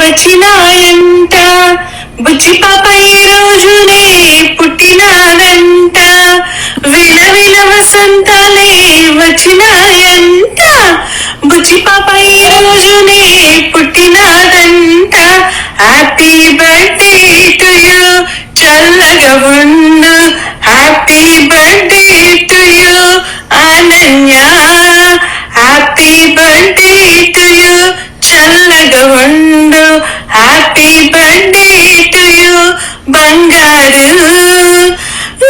వచ్చినాయంట. బుజ్జి పాప ఈ రోజునే పుట్టినాదంట. విలవిల వసంతాలే వచ్చినాయంట. బుజ్జి పాప ఈ రోజునే పుట్టినాదంట. హ్యాపీ బర్త్డే టు యూ, చల్లగా ఉండు. Happy birthday to you Ananya. Happy birthday to you, చల్లగా ఉండు. హ్యాపీ బర్త్డే టు యూ బంగారు.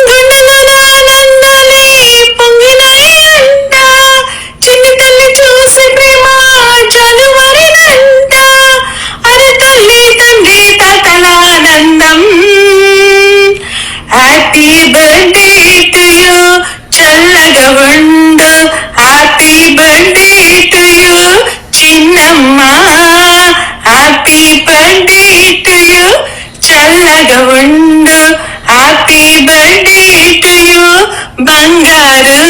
గుండెలలో ఆనందాలే పొంగినాయంట. చిన్ని తల్లి చూసి ప్రేమ జలువరినంట. అరే తల్లి తండ్రి తాతల ఆనందం. హ్యాపీ బర్త్డే టు యూ, చల్లగా ఉండు. హ్యాపీ బర్త్డే టు యూ చిన్నమ్మ. హ్యాపీ బర్త్డే టు యూ, చల్లగా ఉండు. హ్యాపీ బర్త్డే టు యూ బంగారు.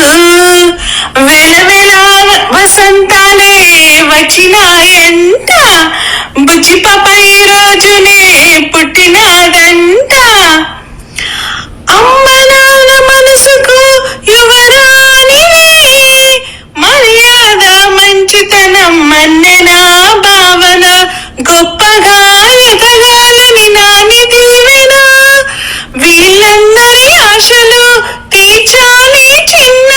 వెలవెల వసంతాలే వచ్చినాయంట. బుజ్జి పాప ఈ రోజునే పుట్టినాదంట. అమ్మ నాన్న మనసుకు యువరాణివే. మర్యాద మంచితనం మన్నెనా భావన. గొప్పగా ఎదగాలని నాని దీవెన. వీళ్ళందరి ఆశలు తీర్చాలి చిన్న.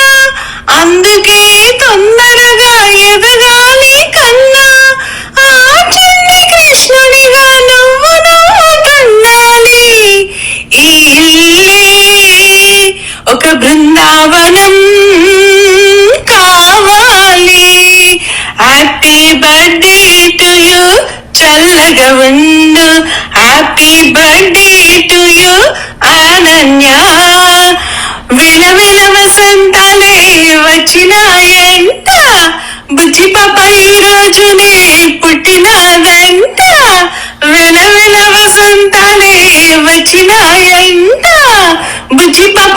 అందుకే తొందరగా ఎదగాలి కన్నా. ఆ చిన్ని కృష్ణుడిగా నువ్వు పండాలి. ఈ ఇల్లే ఒక బృందావనం కావాలి. హ్యాపీ బర్త్డే టు యూ, చల్లగా ఉండు. Happy birthday to you Ananya. విలవిల వసంతాలే వచ్చినాయంట. బుజ్జి పాప ఈ రోజునే పుట్టినాదంట. విలవిల వసంతాలే వచ్చినాయంట. బుజ్జి పాప